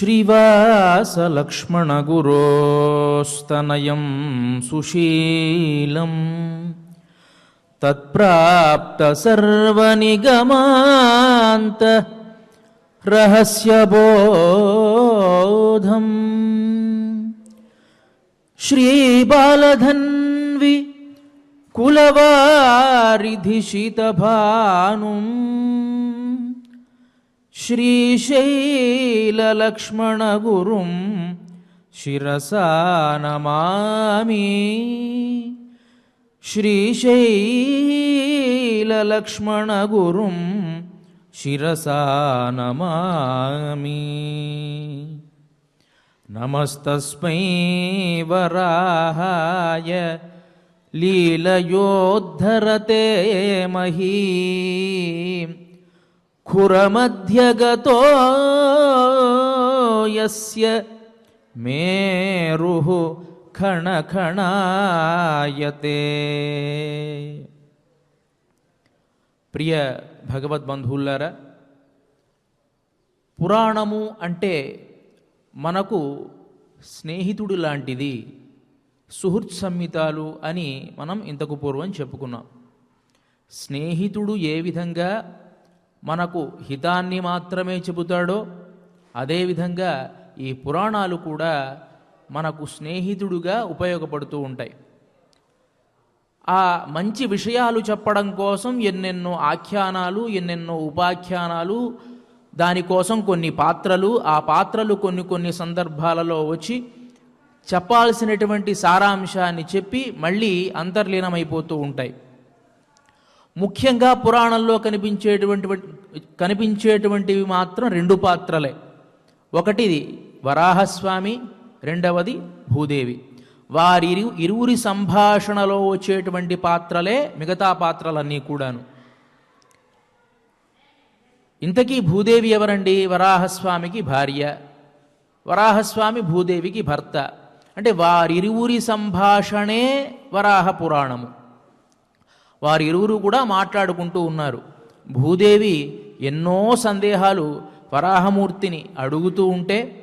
श्रीवासलक्ष्मणगुरोस्तनयं सुशीलं तत्प्राप्तसर्वनिगमान्त रहस्यबोधम् श्रीबालधन्वि कुलवारिधिशितभानुम् श्रीशैललक्ष्मणगुरुं शिरसा नमामि। श्रीशैललक्ष्मणगुरुं शिरसा नमामि। नमस्तस्मै वराहाय लीलयोद्धरते महीं खुरमध्यगतो यस्य मेरुः खणखणायते। ప్రియ భగవద్బంధువులారా, పురాణము అంటే మనకు స్నేహితుడు లాంటిది, సుహృత్ సంహితాలు అని మనం ఇంతకు పూర్వం చెప్పుకున్నాం. స్నేహితుడు ఏ విధంగా మనకు హితాన్ని మాత్రమే చెబుతాడో అదేవిధంగా ఈ పురాణాలు కూడా మనకు స్నేహితుడుగా ఉపయోగపడుతూ ఉంటాయి. ఆ మంచి విషయాలు చెప్పడం కోసం ఎన్నెన్నో ఆఖ్యానాలు, ఎన్నెన్నో ఉపాఖ్యానాలు, దానికోసం కొన్ని పాత్రలు, ఆ పాత్రలు కొన్ని కొన్ని సందర్భాలలో వచ్చి చెప్పాల్సినటువంటి సారాంశాన్ని చెప్పి మళ్ళీ అంతర్లీనమైపోతూ ఉంటాయి. ముఖ్యంగా పురాణంలో కనిపించేటువంటివి మాత్రం రెండు పాత్రలే. ఒకటిది వరాహస్వామి, రెండవది భూదేవి. ఇరువురి సంభాషణలో వచ్చేటువంటి పాత్రలే మిగతా పాత్రలన్నీ కూడాను. ఇంతకీ భూదేవి ఎవరండి? వరాహస్వామికి భార్య, వరాహస్వామి భూదేవికి భర్త. అంటే వారిరువురి సంభాషణే వరాహ పురాణము. వారిరువురు కూడా మాట్లాడుకుంటూ ఉన్నారు. భూదేవి ఎన్నో సందేహాలు వరాహమూర్తిని అడుగుతూ ఉంటే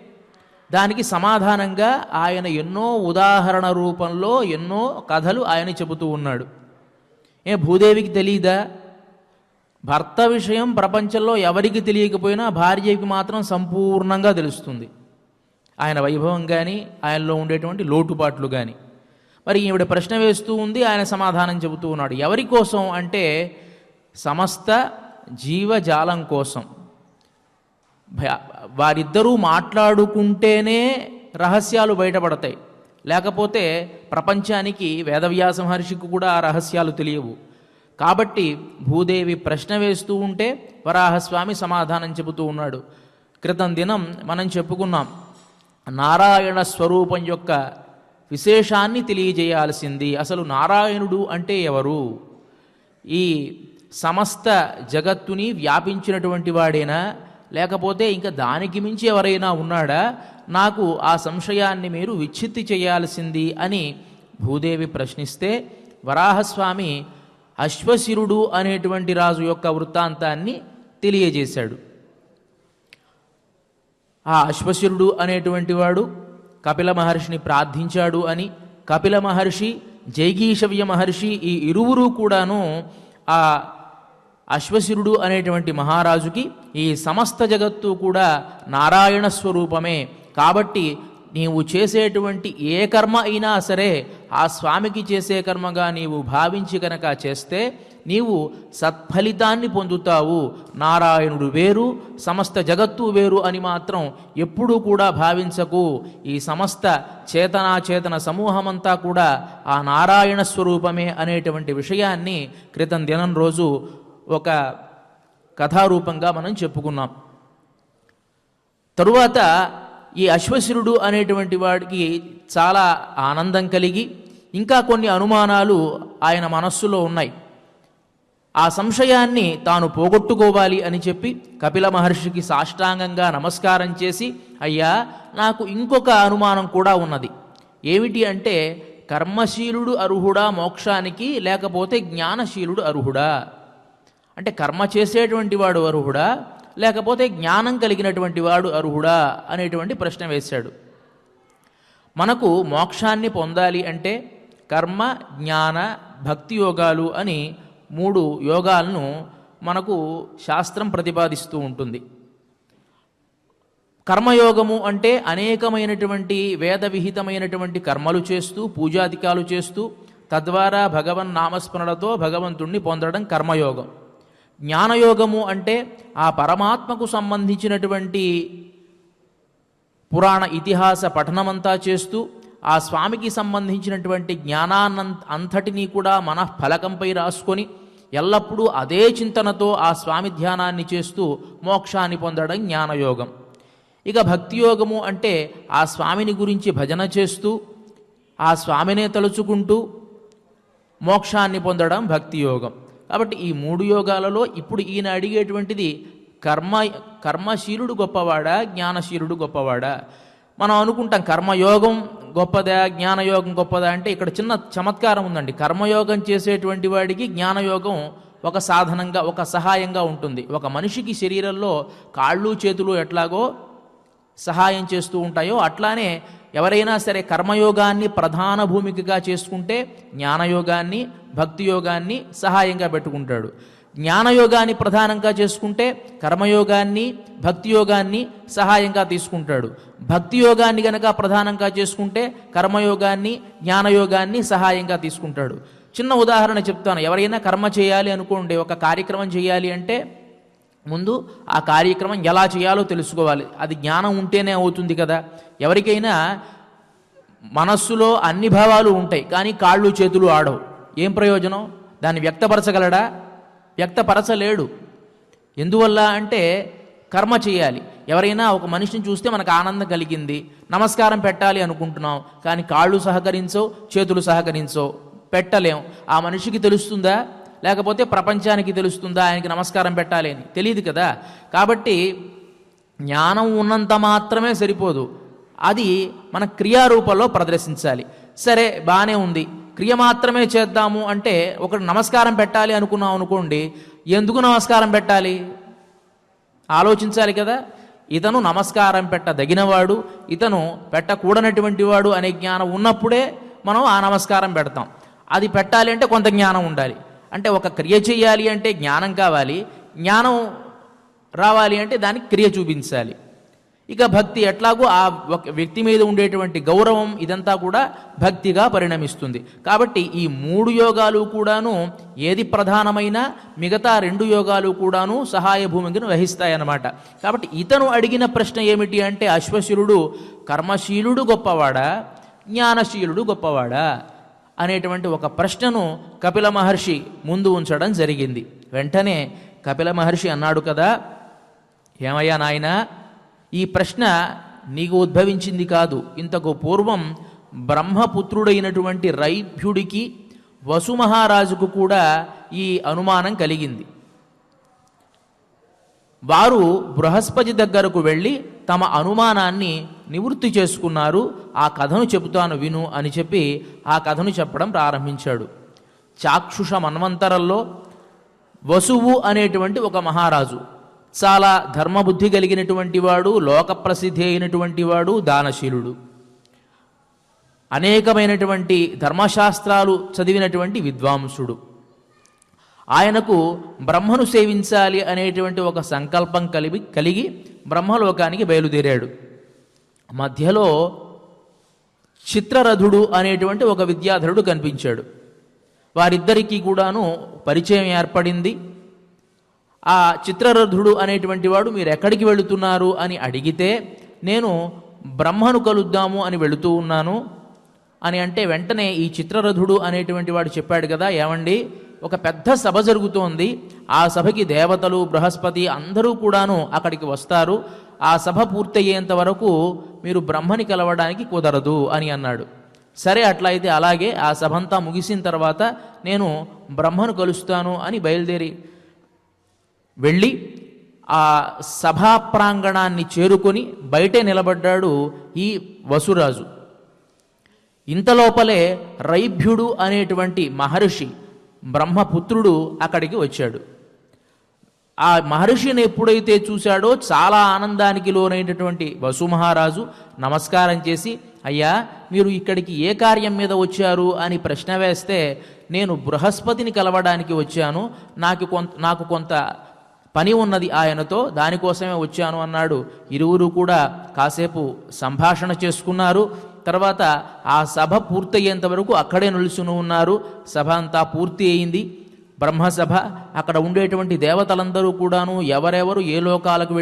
దానికి సమాధానంగా ఆయన ఎన్నో ఉదాహరణ రూపంలో ఎన్నో కథలు ఆయన చెబుతూ ఉన్నాడు. భూదేవికి తెలీదా? భర్త విషయం ప్రపంచంలో ఎవరికి తెలియకపోయినా భార్యకి మాత్రం సంపూర్ణంగా తెలుస్తుంది. ఆయన వైభవం కానీ, ఆయనలో ఉండేటువంటి లోటుపాట్లు కానీ. మరి ఈవిడ ప్రశ్న వేస్తూ ఉంది, ఆయన సమాధానం చెబుతూ ఉన్నాడు. ఎవరి కోసం అంటే సమస్త జీవజాలం కోసం. వారిద్దరూ మాట్లాడుకుంటేనే రహస్యాలు బయటపడతాయి. లేకపోతే ప్రపంచానికి, వేదవ్యాస మహర్షికి కూడా ఆ రహస్యాలు తెలియవు. కాబట్టి భూదేవి ప్రశ్న వేస్తూ ఉంటే వరాహస్వామి సమాధానం చెబుతూ ఉన్నాడు. క్రితం దినం మనం చెప్పుకున్నాం, నారాయణ స్వరూపం యొక్క విశేషాన్ని తెలియజేయాల్సింది. అసలు నారాయణుడు అంటే ఎవరు? ఈ సమస్త జగత్తుని వ్యాపించినటువంటి వాడేనా, లేకపోతే ఇంకా దానికి మించి ఎవరైనా ఉన్నాడా? నాకు ఆ సంశయాన్ని మీరు విచ్ఛిత్తి చేయాల్సింది అని భూదేవి ప్రశ్నిస్తే వరాహస్వామి అశ్వశిరుడు అనేటువంటి రాజు యొక్క వృత్తాంతాన్ని తెలియజేశాడు. ఆ అశ్వశిరుడు అనేటువంటి వాడు కపిల మహర్షిని ప్రార్థించాడు అని, కపిల మహర్షి, జైగీషవ్య మహర్షి ఈ ఇరువురు కూడాను ఆ అశ్వశిరుడు అనేటువంటి మహారాజుకి ఈ సమస్త జగత్తు కూడా నారాయణ స్వరూపమే, కాబట్టి నీవు చేసేటువంటి ఏ కర్మ అయినా సరే ఆ స్వామికి చేసే కర్మగా నీవు భావించి కనుక చేస్తే నీవు సత్ఫలితాన్ని పొందుతావు. నారాయణుడు వేరు, సమస్త జగత్తు వేరు అని మాత్రం ఎప్పుడూ కూడా భావించకు. ఈ సమస్త చేతనాచేతన సమూహమంతా కూడా ఆ నారాయణ స్వరూపమే అనేటువంటి విషయాన్ని క్రితం దినం రోజు ఒక కథారూపంగా మనం చెప్పుకున్నాం. తరువాత ఈ అశ్వశిరుడు అనేటువంటి వాడికి చాలా ఆనందం కలిగి ఇంకా కొన్ని అనుమానాలు ఆయన మనస్సులో ఉన్నాయి. ఆ సంశయాన్ని తాను పోగొట్టుకోవాలి అని చెప్పి కపిల మహర్షికి సాష్టాంగంగా నమస్కారం చేసి, అయ్యా, నాకు ఇంకొక అనుమానం కూడా ఉన్నది. ఏమిటి అంటే, కర్మశీలుడు అర్హుడా మోక్షానికి, లేకపోతే జ్ఞానశీలుడు అర్హుడా? అంటే కర్మ చేసేటువంటి వాడు అర్హుడా, లేకపోతే జ్ఞానం కలిగినటువంటి వాడు అర్హుడా అనేటువంటి ప్రశ్న వేశాడు. మనకు మోక్షాన్ని పొందాలి అంటే కర్మ, జ్ఞాన, భక్తి యోగాలు అని 3 యోగాలను మనకు శాస్త్రం ప్రతిపాదిస్తూ ఉంటుంది. కర్మయోగము అంటే అనేకమైనటువంటి వేద విహితమైనటువంటి కర్మలు చేస్తూ, పూజాధికాలు చేస్తూ, తద్వారా భగవన్ నామస్మరణతో భగవంతుణ్ణి పొందడం కర్మయోగం. జ్ఞానయోగము అంటే ఆ పరమాత్మకు సంబంధించినటువంటి పురాణ ఇతిహాస పఠనమంతా చేస్తూ ఆ స్వామికి సంబంధించినటువంటి జ్ఞానాన్నంతటినీ కూడా మనఃఫలకంపై రాసుకొని ఎల్లప్పుడూ అదే చింతనతో ఆ స్వామి ధ్యానాన్ని చేస్తూ మోక్షాన్ని పొందడం జ్ఞానయోగం. ఇక భక్తియోగము అంటే ఆ స్వామిని గురించి భజన చేస్తూ ఆ స్వామినే తలుచుకుంటూ మోక్షాన్ని పొందడం భక్తియోగం. కాబట్టి ఈ 3 యోగాలలో ఇప్పుడు ఈయన అడిగేటువంటిది కర్మశీలుడు గొప్పవాడా, జ్ఞానశీలుడు గొప్పవాడా? మనం అనుకుంటాం కర్మయోగం గొప్పదా, జ్ఞానయోగం గొప్పదా అంటే ఇక్కడ చిన్న చమత్కారం ఉందండి. కర్మయోగం చేసేటువంటి వాడికి జ్ఞానయోగం ఒక సాధనంగా, ఒక సహాయంగా ఉంటుంది. ఒక మనిషికి శరీరంలో కాళ్ళు చేతులు ఎట్లాగో సహాయం చేస్తూ ఉంటాయో అట్లానే ఎవరైనా సరే కర్మయోగాన్ని ప్రధాన భూమికగా చేసుకుంటే జ్ఞానయోగాన్ని, భక్తి యోగాన్ని సహాయంగా పెట్టుకుంటాడు. జ్ఞానయోగాన్ని ప్రధానంగా చేసుకుంటే కర్మయోగాన్ని, భక్తి యోగాన్ని సహాయంగా తీసుకుంటాడు. భక్తి యోగాన్ని గనక ప్రధానంగా చేసుకుంటే కర్మయోగాన్ని, జ్ఞానయోగాన్ని సహాయంగా తీసుకుంటాడు. చిన్న ఉదాహరణ చెప్తాను. ఎవరైనా కర్మ చేయాలి అనుకోండి, ఒక కార్యక్రమం చేయాలి అంటే ముందు ఆ కార్యక్రమం ఎలా చేయాలో తెలుసుకోవాలి. అది జ్ఞానం ఉంటేనే అవుతుంది కదా. ఎవరికైనా మనస్సులో అన్ని భావాలు ఉంటాయి కానీ కాళ్ళు చేతులు ఆడవు, ఏం ప్రయోజనం? దాన్ని వ్యక్తపరచగలడా? వ్యక్తపరచలేడు. ఎందువల్ల అంటే కర్మ చేయాలి. ఎవరైనా ఒక మనిషిని చూస్తే మనకు ఆనందం కలిగింది, నమస్కారం పెట్టాలి అనుకుంటున్నాం, కానీ కాళ్ళు సహకరించో, చేతులు సహకరించో, పెట్టలేం. ఆ మనిషికి తెలుస్తుందా? లేకపోతే ప్రపంచానికి తెలుస్తుందా ఆయనకి నమస్కారం పెట్టాలి అని? తెలియదు కదా. కాబట్టి జ్ఞానం ఉన్నంత మాత్రమే సరిపోదు, అది మన క్రియారూపంలో ప్రదర్శించాలి. సరే బాగానే ఉంది, క్రియ మాత్రమే చేద్దాము అంటే ఒకటి నమస్కారం పెట్టాలి అనుకున్నాం అనుకోండి, ఎందుకు నమస్కారం పెట్టాలి ఆలోచించాలి కదా. ఇతను నమస్కారం పెట్టదగినవాడు, ఇతను పెట్టకూడనటువంటి వాడు అనే జ్ఞానం ఉన్నప్పుడే మనం ఆ నమస్కారం పెడతాం. అది పెట్టాలి అంటే కొంత జ్ఞానం ఉండాలి. అంటే ఒక క్రియ చేయాలి అంటే జ్ఞానం కావాలి, జ్ఞానం రావాలి అంటే దానికి క్రియ చూపించాలి. ఇక భక్తి ఎట్లాగో ఆ ఒక వ్యక్తి మీద ఉండేటువంటి గౌరవం ఇదంతా కూడా భక్తిగా పరిణమిస్తుంది. కాబట్టి ఈ 3 యోగాలు కూడాను ఏది ప్రధానమైన మిగతా 2 యోగాలు కూడాను సహాయ భూమికను వహిస్తాయన్నమాట. కాబట్టి ఇతను అడిగిన ప్రశ్న ఏమిటి అంటే అశ్వశిరుడు కర్మశీలుడు గొప్పవాడా, జ్ఞానశీలుడు గొప్పవాడా అనేటువంటి ఒక ప్రశ్నను కపిల మహర్షి ముందు ఉంచడం జరిగింది. వెంటనే కపిల మహర్షి అన్నాడు కదా, ఏమయ్యా నాయనా, ఈ ప్రశ్న నీకు ఉద్భవించింది కాదు. ఇంతకు పూర్వం బ్రహ్మపుత్రుడైనటువంటి రైభ్యుడికి, వసుమహారాజుకు కూడా ఈ అనుమానం కలిగింది. వారు బృహస్పతి దగ్గరకు వెళ్ళి తమ అనుమానాన్ని నివృత్తి చేసుకున్నారు. ఆ కథను చెబుతాను విను అని చెప్పి ఆ కథను చెప్పడం ప్రారంభించాడు. చాక్షుష మన్వంతరంలో వసువు అనేటువంటి ఒక మహారాజు, చాలా ధర్మబుద్ధి కలిగినటువంటి వాడు, లోకప్రసిద్ధి అయినటువంటి వాడు, దానశీలుడు, అనేకమైనటువంటి ధర్మశాస్త్రాలు చదివినటువంటి విద్వాంసుడు. ఆయనకు బ్రహ్మను సేవించాలి అనేటువంటి ఒక సంకల్పం కలిగి బ్రహ్మలోకానికి బయలుదేరాడు. మధ్యలో చిత్రరథుడు అనేటువంటి ఒక విద్యాధరుడు కనిపించాడు. వారిద్దరికీ కూడాను పరిచయం ఏర్పడింది. ఆ చిత్రరథుడు అనేటువంటి వాడు మీరు ఎక్కడికి వెళుతున్నారు అని అడిగితే, నేను బ్రహ్మను కలుద్దాము అని వెళుతూ ఉన్నాను అని అంటే, వెంటనే ఈ చిత్రరథుడు అనేటువంటి వాడు చెప్పాడు కదా, ఏమండి ఒక పెద్ద సభ జరుగుతోంది, ఆ సభకి దేవతలు, బృహస్పతి అందరూ కూడాను అక్కడికి వస్తారు, ఆ సభ పూర్తయ్యేంత వరకు మీరు బ్రహ్మని కలవడానికి కుదరదు అని అన్నాడు. సరే అట్లయితే అలాగే, ఆ సభంతా ముగిసిన తర్వాత నేను బ్రహ్మను కలుస్తాను అని బయలుదేరి వెళ్ళి ఆ సభా ప్రాంగణాన్ని చేరుకొని బయటే నిలబడ్డాడు ఈ వసురాజు. ఇంతలోపలే రైభ్యుడు అనేటువంటి మహర్షి, బ్రహ్మపుత్రుడు అక్కడికి వచ్చాడు. ఆ మహర్షిని ఎప్పుడైతే చూశాడో చాలా ఆనందానికి లోనైనటువంటి వసుమహారాజు నమస్కారం చేసి, అయ్యా మీరు ఇక్కడికి ఏ కార్యం మీద వచ్చారు అని ప్రశ్న వేస్తే, నేను బృహస్పతిని కలవడానికి వచ్చాను, నాకు కొంత పని ఉన్నది ఆయనతో, దానికోసమే వచ్చాను అన్నాడు. ఇరువురు కూడా కాసేపు సంభాషణ చేసుకున్నారు. తర్వాత ఆ సభ పూర్తయ్యేంత వరకు అక్కడే నిలుచుని ఉన్నారు. సభ అంతా పూర్తి అయింది, బ్రహ్మసభ. అక్కడ ఉండేటువంటి దేవతలందరూ కూడాను ఎవరెవరు ఏ లోకాలకు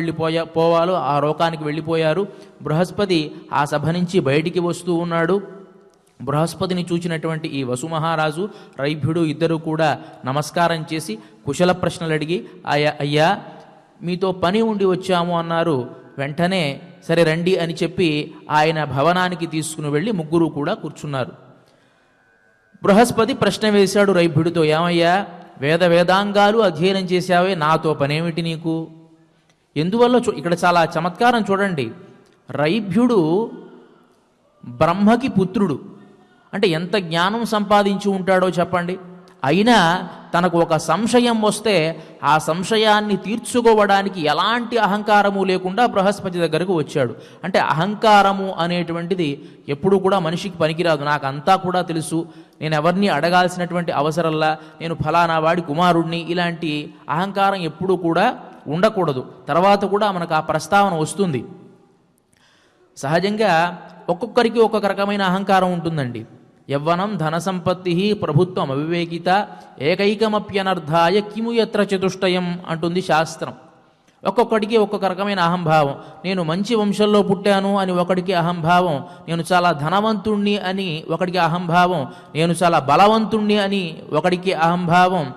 పోవాలో ఆ లోకానికి వెళ్ళిపోయారు. బృహస్పతి ఆ సభ నుంచి బయటికి వస్తూ ఉన్నాడు. బృహస్పతిని చూచినటువంటి ఈ వసుమహారాజు, రైభ్యుడు ఇద్దరు కూడా నమస్కారం చేసి కుశల ప్రశ్నలు అడిగి, అయ్యా మీతో పని ఉండి వచ్చాము అన్నారు. వెంటనే సరే రండి అని చెప్పి ఆయన భవనానికి తీసుకుని వెళ్ళి ముగ్గురు కూడా కూర్చున్నారు. బృహస్పతి ప్రశ్న వేశాడు రైభ్యుడితో, ఏమయ్యా వేదాంగాలు అధ్యయనం చేశావే, నాతో పనేమిటి నీకు? ఎందువల్ల? ఇక్కడ చాలా చమత్కారం చూడండి. రైభ్యుడు బ్రహ్మకి పుత్రుడు, అంటే ఎంత జ్ఞానం సంపాదించి ఉంటాడో చెప్పండి. అయినా తనకు ఒక సంశయం వస్తే ఆ సంశయాన్ని తీర్చుకోవడానికి ఎలాంటి అహంకారము లేకుండా బృహస్పతి దగ్గరకు వచ్చాడు. అంటే అహంకారము అనేటువంటిది ఎప్పుడు కూడా మనిషికి పనికిరాదు. నాకు అంతా కూడా తెలుసు, నేను ఎవరిని అడగాల్సినటువంటి అవసరంలా, నేను ఫలానా వాడి కుమారుడిని, ఇలాంటి అహంకారం ఎప్పుడూ కూడా ఉండకూడదు. తర్వాత కూడా మనకు ఆ ప్రస్తావన వస్తుంది. సహజంగా ఒక్కొక్కరికి ఒక్కొక్క రకమైన అహంకారం ఉంటుందండి. యవ్వనం ధన సంపత్తి ప్రభుత్వం అవివేకిత ఏకైకమప్యనర్థాయ కిము యత్ర చతుష్టయం అంటుంది శాస్త్రం. ఒక్కొక్కడికి ఒక్కొక్క రకమైన అహంభావం. నేను మంచి వంశంలో పుట్టాను అని ఒకడికి అహంభావం, నేను చాలా ధనవంతుణ్ణి అని ఒకడికి అహంభావం, నేను చాలా బలవంతుణ్ణి అని ఒకడికి అహంభావం,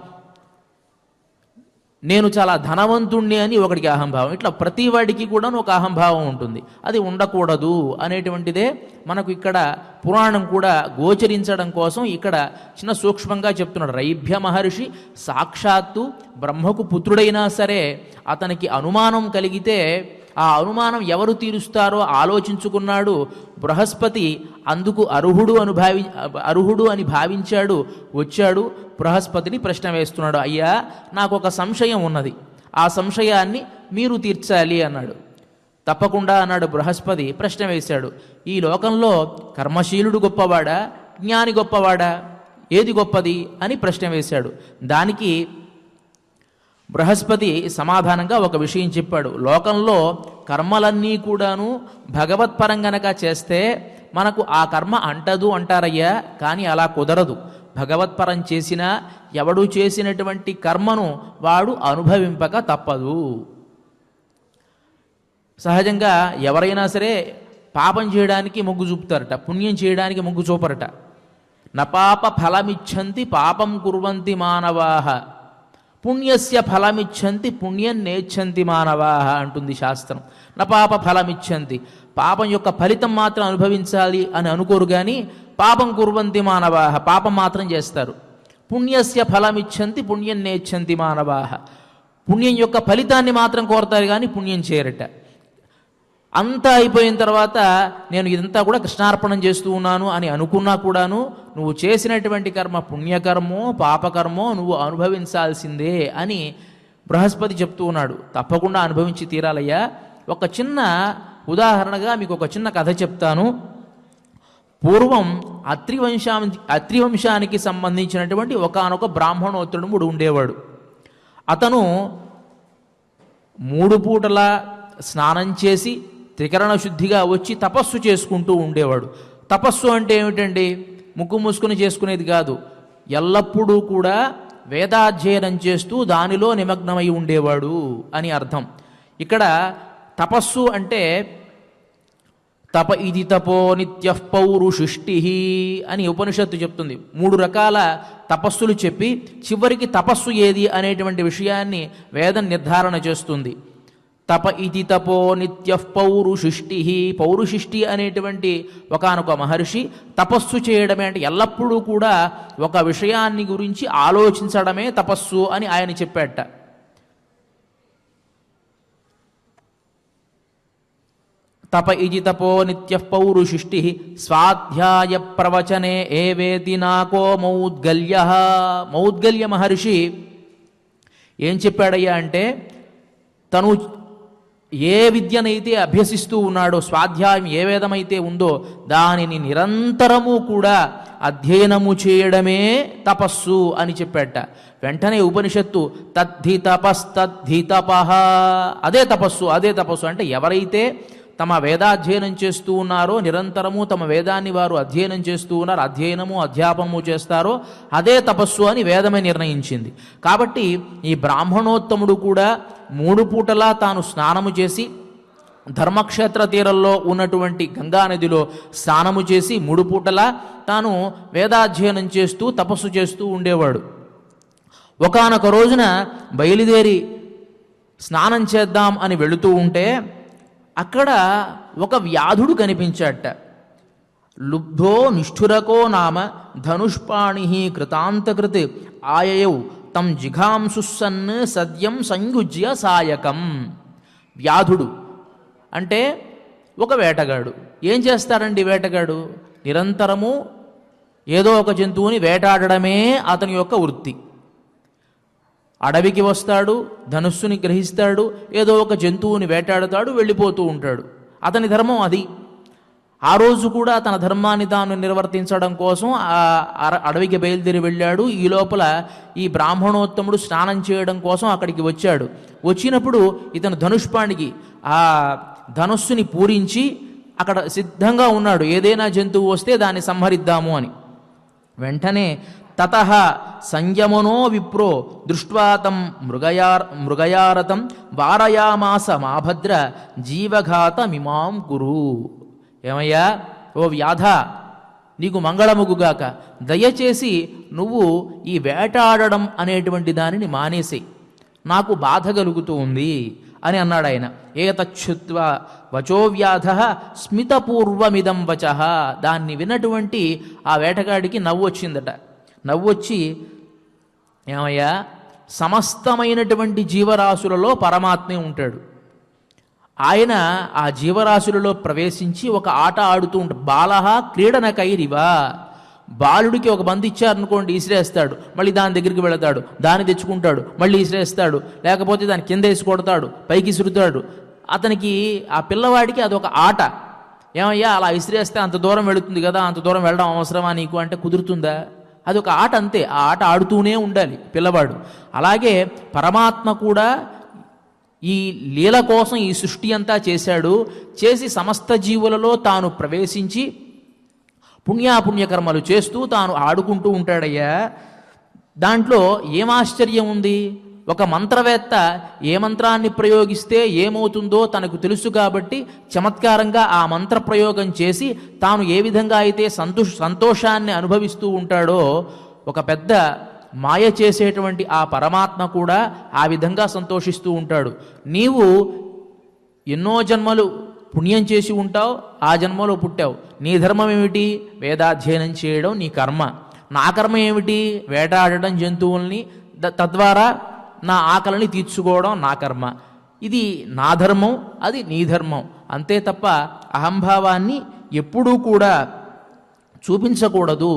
నేను చాలా ధనవంతుణ్ణి అని ఒకడికి అహంభావం. ఇట్లా ప్రతి వాడికి కూడా ఒక అహంభావం ఉంటుంది. అది ఉండకూడదు అనేటువంటిదే మనకు ఇక్కడ పురాణం కూడా గోచరించడం కోసం ఇక్కడ చిన్న సూక్ష్మంగా చెప్తున్నాడు. రైభ్య మహర్షి సాక్షాత్తు బ్రహ్మకు పుత్రుడైనా సరే అతనికి అనుమానం కలిగితే ఆ అనుమానం ఎవరు తీరుస్తారో ఆలోచించుకున్నాడు. బృహస్పతి అందుకు అర్హుడు అని భావించాడు. వచ్చాడు, బృహస్పతిని ప్రశ్న వేస్తున్నాడు. అయ్యా నాకు ఒక సంశయం ఉన్నది, ఆ సంశయాన్ని మీరు తీర్చాలి అన్నాడు. తప్పకుండా అన్నాడు బృహస్పతి. ప్రశ్న వేశాడు, ఈ లోకంలో కర్మశీలుడు గొప్పవాడా, జ్ఞాని గొప్పవాడా, ఏది గొప్పది అని ప్రశ్న వేశాడు. దానికి బృహస్పతి సమాధానంగా ఒక విషయం చెప్పాడు. లోకంలో కర్మలన్నీ కూడాను భగవత్పరం గనక చేస్తే మనకు ఆ కర్మ అంటదు అంటారయ్యా, కానీ అలా కుదరదు. భగవత్పరం చేసినా ఎవడు చేసినటువంటి కర్మను వాడు అనుభవింపక తప్పదు. సహజంగా ఎవరైనా సరే పాపం చేయడానికి మొగ్గు చూపుతారట, పుణ్యం చేయడానికి మొగ్గు చూపరట. నపాప ఫలమిచ్చంతి పాపం కుర్వంతి మానవాహ, పుణ్యస్య ఫలమిచ్చంతి పుణ్యం నేచ్చంతి మానవాహ అంటుంది శాస్త్రం. నపాప ఫలమిచ్చంతి, పాపం యొక్క ఫలితం మాత్రం అనుభవించాలి అని అనుకోరు, కానీ పాపం కుర్వంతి మానవాహ, పాపం మాత్రం చేస్తారు. పుణ్యస్య ఫలమిచ్చంతి పుణ్యం నేచ్చంతి మానవాహ, పుణ్యం యొక్క ఫలితాన్ని మాత్రం కోరతారు కానీ పుణ్యం చేయరట. అంతా అయిపోయిన తర్వాత నేను ఇదంతా కూడా కృష్ణార్పణం చేస్తూ ఉన్నాను అని అనుకున్నా కూడాను నువ్వు చేసినటువంటి కర్మ పుణ్యకర్మో పాపకర్మో నువ్వు అనుభవించాల్సిందే అని బృహస్పతి చెప్తూ ఉన్నాడు. తప్పకుండా అనుభవించి తీరాలయ్యా. ఒక చిన్న ఉదాహరణగా మీకు ఒక చిన్న కథ చెప్తాను. పూర్వం అత్రివంశానికి సంబంధించినటువంటి ఒకానొక బ్రాహ్మణోత్తరుడు ఉండేవాడు. అతను 3 పూటల స్నానం చేసి త్రికరణ శుద్ధిగా వచ్చి తపస్సు చేసుకుంటూ ఉండేవాడు. తపస్సు అంటే ఏమిటండి? ముక్కు మూసుకుని చేసుకునేది కాదు. ఎల్లప్పుడూ కూడా వేదాధ్యయనం చేస్తూ దానిలో నిమగ్నమై ఉండేవాడు అని అర్థం. ఇక్కడ తపస్సు అంటే తప ఇది తపో నిత్య పౌరుషిష్టి అని ఉపనిషత్తు చెప్తుంది. 3 రకాల తపస్సులు చెప్పి చివరికి తపస్సు ఏది అనేటువంటి విషయాన్ని వేదం నిర్ధారణ చేస్తుంది. తప ఇది తపో నిత్య పౌరుషిష్టి, పౌరుషిష్టి అనేటువంటి ఒకానొక మహర్షి తపస్సు చేయడమే, అంటే ఎల్లప్పుడూ కూడా ఒక విషయాన్ని గురించి ఆలోచించడమే తపస్సు అని ఆయన చెప్పాట. తప ఇది తపో నిత్య పౌరుషిష్టి స్వాధ్యాయ ప్రవచనే ఏవేతి నాకో మౌద్గల్య. మౌద్గల్య మహర్షి ఏం చెప్పాడయ్యా అంటే, తను ఏ విద్యనైతే అభ్యసిస్తూ ఉన్నాడో, స్వాధ్యాయం ఏ వేదమైతే ఉందో దానిని నిరంతరము కూడా అధ్యయనము చేయడమే తపస్సు అని చెప్పాట. వెంటనే ఉపనిషత్తు తద్ధి తపస్తద్ధి తపః, అదే తపస్సు, అదే తపస్సు అంటే ఎవరైతే తమ వేదాధ్యయనం చేస్తూ ఉన్నారో, నిరంతరము తమ వేదాన్ని వారు అధ్యయనం చేస్తూ ఉన్నారు, అధ్యయనము అధ్యాపనము చేస్తారో అదే తపస్సు అని వేదమే నిర్ణయించింది. కాబట్టి ఈ బ్రాహ్మణోత్తముడు కూడా 3 పూటలా తాను స్నానము చేసి ధర్మక్షేత్ర తీరంలో ఉన్నటువంటి గంగానదిలో స్నానము చేసి 3 పూటలా తాను వేదాధ్యయనం చేస్తూ తపస్సు చేస్తూ ఉండేవాడు. ఒకానొక రోజున బయలుదేరి స్నానం చేద్దాం అని వెళుతూ ఉంటే అక్కడ ఒక వ్యాధుడు కనిపించాట. లుబ్ధో నిష్ఠురకో నామ ధనుష్పాణి కృతాంతకృత్ ఆయయౌ తం జిఘాంసుసన్ సద్యం సంయుజ్య సాయకం. వ్యాధుడు అంటే ఒక వేటగాడు. ఏం చేస్తాడండి వేటగాడు? నిరంతరము ఏదో ఒక జంతువుని వేటాడడమే అతని యొక్క వృత్తి. అడవికి వస్తాడు, ధనుస్సుని గ్రహిస్తాడు, ఏదో ఒక జంతువుని వేటాడుతాడు, వెళ్ళిపోతూ ఉంటాడు. అతని ధర్మం అది. ఆ రోజు కూడా తన ధర్మాన్ని తాను నిర్వర్తించడం కోసం అడవికి బయలుదేరి వెళ్ళాడు. ఈ లోపల ఈ బ్రాహ్మణోత్తముడు స్నానం చేయడం కోసం అక్కడికి వచ్చాడు. వచ్చినప్పుడు ఇతను ధనుష్పాణికి ఆ ధనుస్సుని పూరించి అక్కడ సిద్ధంగా ఉన్నాడు, ఏదైనా జంతువు వస్తే దాన్ని సంహరిద్దాము అని. వెంటనే తతః సంయమనో విప్రో దృష్ట్వా తం మృగయారతం వారయామాస మాభద్ర జీవఘాతమిమాం కురు. ఏమయ్యా, ఓ వ్యాధ, నీకు మంగళముగుగాక, దయచేసి నువ్వు ఈ వేటాడడం అనేటువంటి దానిని మానేసి, నాకు బాధ కలుగుతూ ఉంది అని అన్నాడు ఆయన. ఏతచ్చుత్వా వచోవ్యాధ స్మితపూర్వమిదం వచః. దాన్ని విన్నటువంటి ఆ వేటగాడికి నవ్వు వచ్చిందట. నవ్వొచ్చి, ఏమయ్యా, సమస్తమైనటువంటి జీవరాశులలో పరమాత్మే ఉంటాడు. ఆయన ఆ జీవరాశులలో ప్రవేశించి ఒక ఆట ఆడుతూ ఉంటాడు. బాలహ క్రీడనకైరివా. బాలుడికి ఒక బంతి ఇచ్చారనుకోండి, ఇసిరేస్తాడు, మళ్ళీ దాని దగ్గరికి వెళతాడు, దాన్ని తెచ్చుకుంటాడు, మళ్ళీ ఇసిరేస్తాడు, లేకపోతే దాన్ని కింద వేసి కొడతాడు, పైకి ఇసురుతాడు. అతనికి, ఆ పిల్లవాడికి అదొక ఆట. ఏమయ్యా, అలా ఇసిరేస్తే అంత దూరం వెళుతుంది కదా, అంత దూరం వెళ్ళడం అవసరమా నీకు అంటే కుదురుతుందా? అదొక ఆట అంతే. ఆ ఆట ఆడుతూనే ఉండాలి పిల్లవాడు. అలాగే పరమాత్మ కూడా ఈ లీల కోసం ఈ సృష్టి అంతా చేశాడు. చేసి సమస్త జీవులలో తాను ప్రవేశించి పుణ్యాపుణ్యకర్మలు చేస్తూ తాను ఆడుకుంటూ ఉంటాడయ్యా. దాంట్లో ఏమాశ్చర్యం ఉంది? ఒక మంత్రవేత్త ఏ మంత్రాన్ని ప్రయోగిస్తే ఏమవుతుందో తనకు తెలుసు కాబట్టి చమత్కారంగా ఆ మంత్ర ప్రయోగం చేసి తాను ఏ విధంగా అయితే సంతోషాన్ని అనుభవిస్తూ ఉంటాడో, ఒక పెద్ద మాయ చేసేటువంటి ఆ పరమాత్మ కూడా ఆ విధంగా సంతోషిస్తూ ఉంటాడు. నీవు ఎన్నో జన్మలు పుణ్యం చేసి ఉంటావు, ఆ జన్మలో పుట్టావు. నీ ధర్మం ఏమిటి? వేదాధ్యయనం చేయడం నీ కర్మ. నా కర్మ ఏమిటి? వేటాడడం జంతువుల్ని, తద్వారా నా ఆకలిని తీర్చుకోవడం నా కర్మ. ఇది నా ధర్మం, అది నీ ధర్మం. అంతే తప్ప అహంభావాన్ని ఎప్పుడూ కూడా చూపించకూడదు.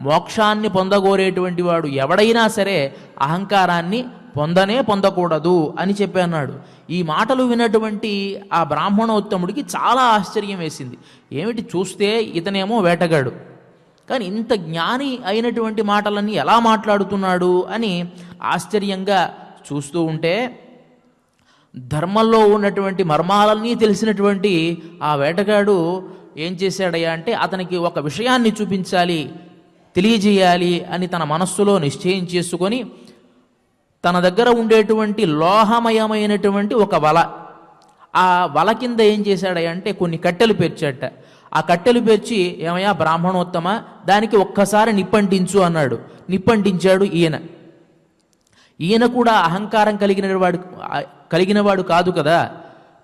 మోక్షాన్ని పొందగోరేటువంటి వాడు ఎవడైనా సరే అహంకారాన్ని పొందకూడదు అని చెప్పి అన్నాడు. ఈ మాటలు విన్నటువంటి ఆ బ్రాహ్మణోత్తముడికి చాలా ఆశ్చర్యం వేసింది. ఏమిటి, చూస్తే ఇతనేమో వేటగాడు, కానీ ఇంత జ్ఞాని అయినటువంటి మాటలన్నీ ఎలా మాట్లాడుతున్నాడు అని ఆశ్చర్యంగా చూస్తూ ఉంటే, ధర్మంలో ఉన్నటువంటి మర్మాలన్నీ తెలిసినటువంటి ఆ వేటగాడు ఏం చేశాడయ్యా అంటే, అతనికి ఒక విషయాన్ని చూపించాలి, తెలియజేయాలి అని తన మనస్సులో నిశ్చయం చేసుకొని తన దగ్గర ఉండేటువంటి లోహమయమైనటువంటి ఒక వల, ఆ వల కింద ఏం చేశాడయ్యా అంటే కొన్ని కట్టెలు పేర్చాట. ఆ కట్టెలు పేర్చి, ఏమయ్యా బ్రాహ్మణోత్తమ, దానికి ఒక్కసారి నిప్పంటించు అన్నాడు. నిప్పంటించాడు ఈయన. ఈయన కూడా అహంకారం కలిగినవాడు కాదు కదా.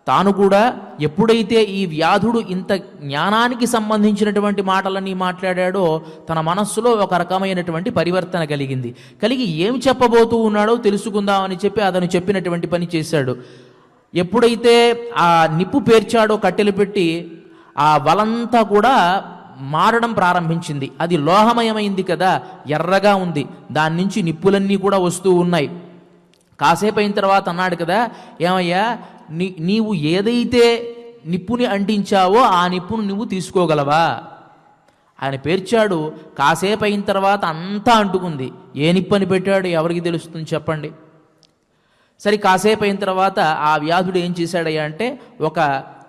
తాను కూడా ఎప్పుడైతే ఈ వ్యాధుడు ఇంత జ్ఞానానికి సంబంధించినటువంటి మాటలన్నీ మాట్లాడాడో తన మనస్సులో ఒక రకమైనటువంటి పరివర్తన కలిగి ఏం చెప్పబోతూ ఉన్నాడో తెలుసుకుందామని చెప్పి అతను చెప్పినటువంటి పని చేశాడు. ఎప్పుడైతే ఆ నిప్పు పేర్చాడో కట్టెలు పెట్టి, ఆ వలంతా కూడా మారడం ప్రారంభించింది. అది లోహమయమైంది కదా, ఎర్రగా ఉంది, దాని నుంచి నిప్పులన్నీ కూడా వస్తూ ఉన్నాయి. కాసేపు అయిన తర్వాత అన్నాడు కదా, ఏమయ్యా నీవు ఏదైతే నిప్పుని అంటించావో ఆ నిప్పును నువ్వు తీసుకోగలవా? ఆయన పేర్చాడు. కాసేపు అయిన తర్వాత అంతా అంటుకుంది. ఏ నిప్పు అని పెట్టాడు ఎవరికి తెలుస్తుంది చెప్పండి? సరే, కాసేపు అయిన తర్వాత ఆ వ్యాధుడు ఏం చేశాడయ్యా అంటే ఒక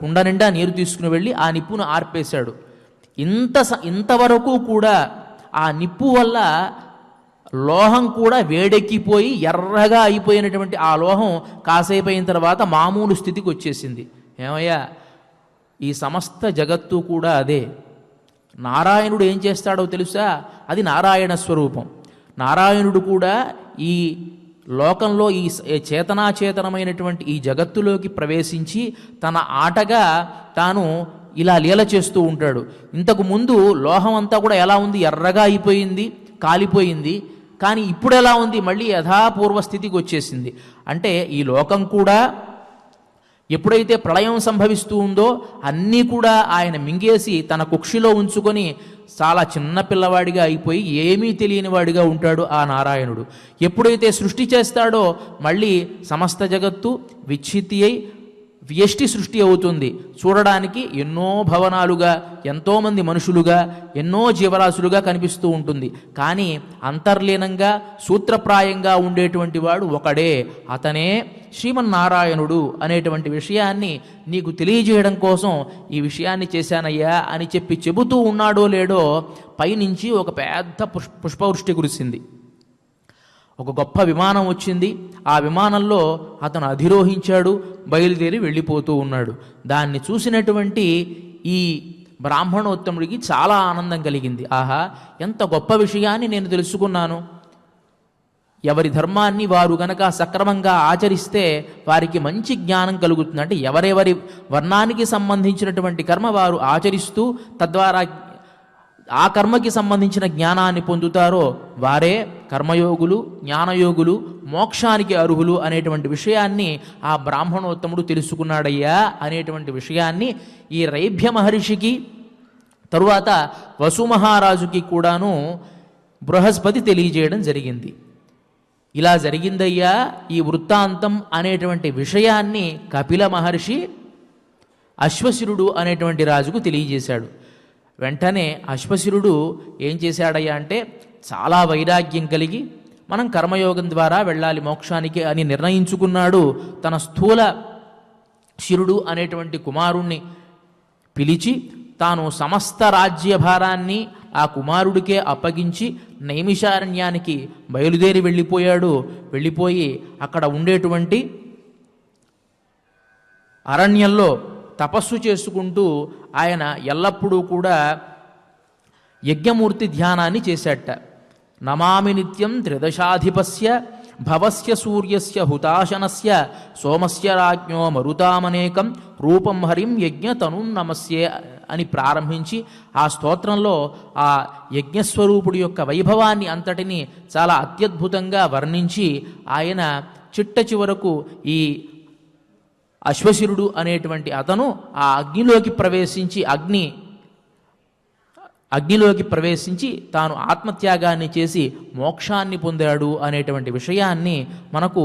కుండ నిండా నీరు తీసుకుని వెళ్ళి ఆ నిప్పును ఆర్పేశాడు. ఇంతవరకు కూడా ఆ నిప్పు వల్ల లోహం కూడా వేడెక్కిపోయి ఎర్రగా అయిపోయినటువంటి ఆ లోహం కాసేపు అయిన తర్వాత మామూలు స్థితికి వచ్చేసింది. ఏమయ్యా, ఈ సమస్త జగత్తు కూడా అదే. నారాయణుడు ఏం చేస్తాడో తెలుసా? అది నారాయణ స్వరూపం. నారాయణుడు కూడా ఈ లోకంలో ఈ చేతనాచేతనమైనటువంటి ఈ జగత్తులోకి ప్రవేశించి తన ఆటగా తాను ఇలా లీల చేస్తూ ఉంటాడు. ఇంతకు ముందు లోహం అంతా కూడా ఎలా ఉంది? ఎర్రగా అయిపోయింది, కాలిపోయింది. కానీ ఇప్పుడు ఎలా ఉంది? మళ్ళీ యథాపూర్వ స్థితికి వచ్చేసింది. అంటే ఈ లోకం కూడా ఎప్పుడైతే ప్రళయం సంభవిస్తూ ఉందో అన్నీ కూడా ఆయన మింగేసి తన కుక్షిలో ఉంచుకొని చాలా చిన్న పిల్లవాడిగా అయిపోయి ఏమీ తెలియని వాడిగా ఉంటాడు ఆ నారాయణుడు. ఎప్పుడైతే సృష్టి చేస్తాడో మళ్ళీ సమస్త జగత్తు విచ్ఛిత్తి అయి వ్యష్టి సృష్టి అవుతుంది. చూడడానికి ఎన్నో భవనాలుగా, ఎంతోమంది మనుషులుగా, ఎన్నో జీవరాశులుగా కనిపిస్తూ ఉంటుంది. కానీ అంతర్లీనంగా సూత్రప్రాయంగా ఉండేటువంటి వాడు ఒకడే, అతనే శ్రీమన్నారాయణుడు అనేటువంటి విషయాన్ని నీకు తెలియజేయడం కోసం ఈ విషయాన్ని చేశానయ్యా అని చెబుతూ ఉన్నాడో లేడో పైనుంచి ఒక పెద్ద పుష్పవృష్టి కురిసింది. ఒక గొప్ప విమానం వచ్చింది. ఆ విమానంలో అతను అధిరోహించాడు, బయలుదేరి వెళ్ళిపోతూ ఉన్నాడు. దాన్ని చూసినటువంటి ఈ బ్రాహ్మణోత్తముడికి చాలా ఆనందం కలిగింది. ఆహా, ఎంత గొప్ప విషయాన్ని నేను తెలుసుకున్నాను. ఎవరి ధర్మాన్ని వారు గనక సక్రమంగా ఆచరిస్తే వారికి మంచి జ్ఞానం కలుగుతుంది. అంటే ఎవరెవరి వర్ణానికి సంబంధించినటువంటి కర్మ వారు ఆచరిస్తూ తద్వారా ఆ కర్మకి సంబంధించిన జ్ఞానాన్ని పొందుతారో వారే కర్మయోగులు, జ్ఞానయోగులు, మోక్షానికి అర్హులు అనేటువంటి విషయాన్ని ఆ బ్రాహ్మణోత్తముడు తెలుసుకున్నాడయ్యా అనేటువంటి విషయాన్ని ఈ రైభ్య మహర్షికి, తరువాత వసుమహారాజుకి కూడాను బృహస్పతి తెలియజేయడం జరిగింది. ఇలా జరిగిందయ్యా ఈ వృత్తాంతం అనేటువంటి విషయాన్ని కపిల మహర్షి అశ్వశిరుడు అనేటువంటి రాజుకు తెలియజేశాడు. వెంటనే అశ్వశిరుడు ఏం చేశాడయ్యా అంటే చాలా వైరాగ్యం కలిగి మనం కర్మయోగం ద్వారా వెళ్ళాలి మోక్షానికి అని నిర్ణయించుకున్నాడు. తన స్థూల శిరుడు అనేటువంటి కుమారుణ్ణి పిలిచి తాను సమస్త రాజ్యభారాన్ని ఆ కుమారుడికే అప్పగించి నైమిషారణ్యానికి బయలుదేరి వెళ్ళిపోయాడు. వెళ్ళిపోయి అక్కడ ఉండేటువంటి అరణ్యంలో తపస్సు చేసుకుంటూ ఆయన ఎల్లప్పుడూ కూడా యజ్ఞమూర్తి ధ్యానాన్ని చేశాట. నమామి నిత్యం త్రిదశాధిపస్య భవస్య సూర్యస్య హుతాశనస్య సోమస్య రాజ్ఞో మరుతామనేకం రూపం హరిం యజ్ఞ తనున్నమస్యే అని ప్రారంభించి ఆ స్తోత్రంలో ఆ యజ్ఞస్వరూపుడి యొక్క వైభవాన్ని అంతటినీ చాలా అత్యద్భుతంగా వర్ణించి ఆయన చిట్ట చివరకు ఈ అశ్వశిరుడు అనేటువంటి అతను ఆ అగ్నిలోకి ప్రవేశించి తాను ఆత్మత్యాగాన్ని చేసి మోక్షాన్ని పొందాడు అనేటువంటి విషయాన్ని మనకు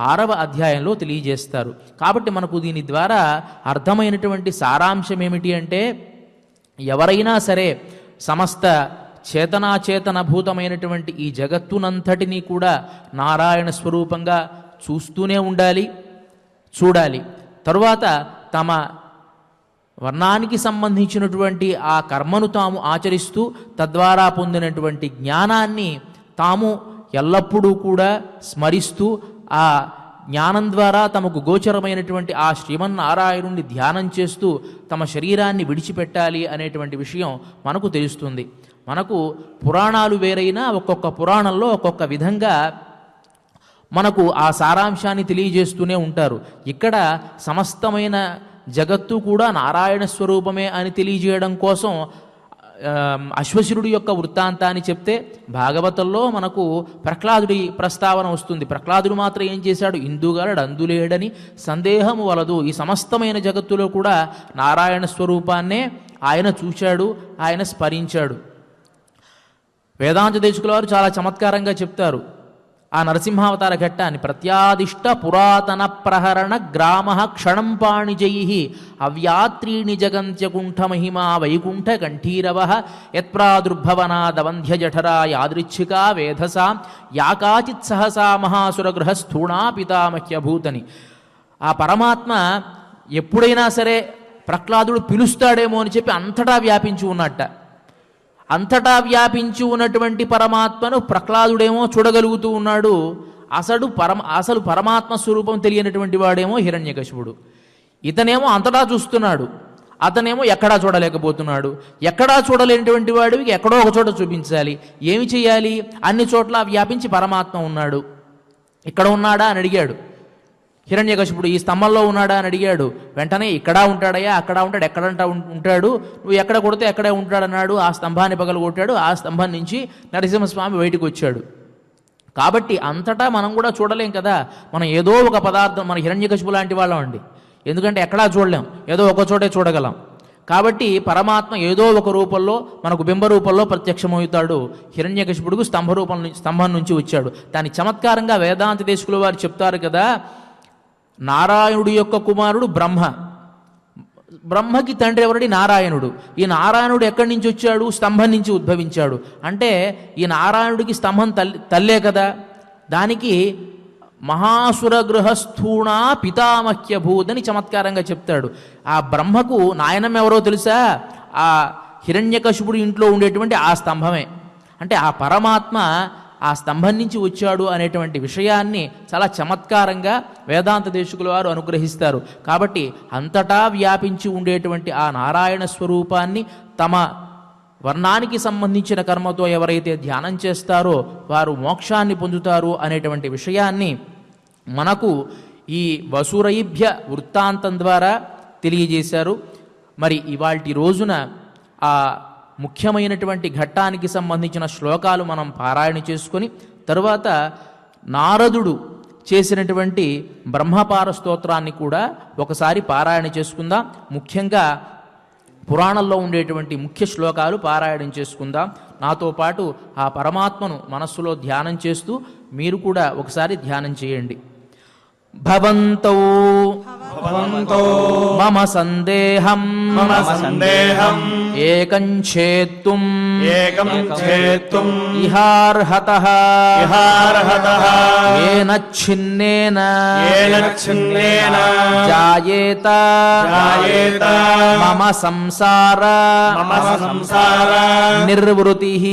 6వ అధ్యాయంలో తెలియజేస్తారు. కాబట్టి మనకు దీని ద్వారా అర్థమైనటువంటి సారాంశం ఏమిటి అంటే ఎవరైనా సరే సమస్త చేతనాచేతనభూతమైనటువంటి ఈ జగత్తునంతటినీ కూడా నారాయణ స్వరూపంగా చూస్తూనే ఉండాలి, చూడాలి. తరువాత తమ వర్ణానికి సంబంధించినటువంటి ఆ కర్మను తాము ఆచరిస్తూ తద్వారా పొందినటువంటి జ్ఞానాన్ని తాము ఎల్లప్పుడూ కూడా స్మరిస్తూ ఆ జ్ఞానం ద్వారా తమకు గోచరమైనటువంటి ఆ శ్రీమన్నారాయణుణ్ణి ధ్యానం చేస్తూ తమ శరీరాన్ని విడిచిపెట్టాలి అనేటువంటి విషయం మనకు తెలుస్తుంది. మనకు పురాణాలు వేరైనా ఒక్కొక్క పురాణంలో ఒక్కొక్క విధంగా మనకు ఆ సారాంశాన్ని తెలియజేస్తూనే ఉంటారు. ఇక్కడ సమస్తమైన జగత్తు కూడా నారాయణ స్వరూపమే అని తెలియజేయడం కోసం అశ్వశిరుడి యొక్క వృత్తాంతాన్ని చెప్తే భాగవతంలో మనకు ప్రహ్లాదుడి ప్రస్తావన వస్తుంది. ప్రహ్లాదుడు మాత్రం ఏం చేశాడు? ఇందుగలడు అందులేడని సందేహము వలదు. ఈ సమస్తమైన జగత్తులో కూడా నారాయణ స్వరూపాన్నే ఆయన చూశాడు, ఆయన స్మరించాడు. వేదాంత దేశకుల వారు చాలా చమత్కారంగా చెప్తారు. ఆ నరసింహావతార ఘట్టాన్ని ప్రత్యాదిష్ట పురాతన ప్రహరణ గ్రామ క్షణం పాణిజై అవ్యాత్రీణి జగంత్యకుంఠ మహిమా వైకుంఠ కంఠీరవ యత్ప్రాదుర్భవనాదవంధ్యజఠరా యాదృచ్ఛికా వేధసా యాకాచిత్ సహసా మహాసురగృహ స్థూణా పితామహ్యభూతని. ఆ పరమాత్మ ఎప్పుడైనా సరే ప్రహ్లాదుడు పిలుస్తాడేమో అని చెప్పి అంతటా వ్యాపించి ఉన్నట్ట. అంతటా వ్యాపించి ఉన్నటువంటి పరమాత్మను ప్రహ్లాదుడేమో చూడగలుగుతూ ఉన్నాడు. అసలు పరమాత్మ స్వరూపం తెలియనటువంటి వాడేమో హిరణ్యకశిపుడు. ఇతనేమో అంతటా చూస్తున్నాడు, అతనేమో ఎక్కడా చూడలేకపోతున్నాడు. ఎక్కడా చూడలేనటువంటి వాడికి ఎక్కడో ఒక చోట చూపించాలి. ఏమి చేయాలి? అన్ని చోట్ల వ్యాపించి పరమాత్మ ఉన్నాడు. ఇక్కడ ఉన్నాడా అని అడిగాడు హిరణ్యకశిపుడు. ఈ స్తంభంలో ఉన్నాడా అని అడిగాడు. వెంటనే ఇక్కడ ఉంటాడయ్యా, అక్కడ ఉంటాడు, ఎక్కడంటా ఉంటాడు, నువ్వు ఎక్కడ కొడితే ఎక్కడే ఉంటాడన్నాడు. ఆ స్తంభాన్ని పగలు కొట్టాడు. ఆ స్తంభం నుంచి నరసింహస్వామి బయటకు వచ్చాడు. కాబట్టి అంతటా మనం కూడా చూడలేం కదా. మనం ఏదో ఒక పదార్థం, మన హిరణ్యకశిపు లాంటి వాళ్ళం అండి. ఎందుకంటే ఎక్కడా చూడలేం, ఏదో ఒక చోటే చూడగలం. కాబట్టి పరమాత్మ ఏదో ఒక రూపంలో మనకు బింబ రూపంలో ప్రత్యక్షమవుతాడు. హిరణ్యకశిపుడుకు స్తంభం నుంచి వచ్చాడు. దాని చమత్కారంగా వేదాంత దేశకుల వారు చెప్తారు కదా, నారాయణుడి యొక్క కుమారుడు బ్రహ్మ, బ్రహ్మకి తండ్రి ఎవరడి? నారాయణుడు. ఈ నారాయణుడు ఎక్కడి నుంచి వచ్చాడు? స్తంభం నుంచి ఉద్భవించాడు. అంటే ఈ నారాయణుడికి స్తంభం తల్లే కదా. దానికి మహాసురగృహస్థూణా పితామహ్యభూతని చమత్కారంగా చెప్తాడు. ఆ బ్రహ్మకు నాయనం ఎవరో తెలుసా? ఆ హిరణ్యకశిపుడు ఇంట్లో ఉండేటువంటి ఆ స్తంభమే. అంటే ఆ పరమాత్మ ఆ స్తంభం నుంచి వచ్చాడు అనేటువంటి విషయాన్ని చాలా చమత్కారంగా వేదాంత దేశకుల వారు అనుగ్రహిస్తారు. కాబట్టి అంతటా వ్యాపించి ఉండేటువంటి ఆ నారాయణ స్వరూపాన్ని తమ వర్ణానికి సంబంధించిన కర్మతో ఎవరైతే ధ్యానం చేస్తారో వారు మోక్షాన్ని పొందుతారు అనేటువంటి విషయాన్ని మనకు ఈ వసురైభ్య వృత్తాంతం ద్వారా తెలియజేశారు. మరి ఇవాల్టి రోజున ఆ ముఖ్యమైనటువంటి ఘట్టానికి సంబంధించిన శ్లోకాలు మనం పారాయణ చేసుకొని తరువాత నారదుడు చేసినటువంటి బ్రహ్మపార స్తోత్రాన్ని కూడా ఒకసారి పారాయణ చేసుకుందాం. ముఖ్యంగా పురాణంలో ఉండేటువంటి ముఖ్య శ్లోకాలు పారాయణం చేసుకుందాం. నాతో పాటు ఆ పరమాత్మను మనస్సులో ధ్యానం చేస్తూ మీరు కూడా ఒకసారి ధ్యానం చేయండి. భవంతో మమ సందేహం ఏకం ఛేత్తుం ఇహార్హతః ఏన ఛిన్నేన జాయేత మమ సంసార నిర్వృతిః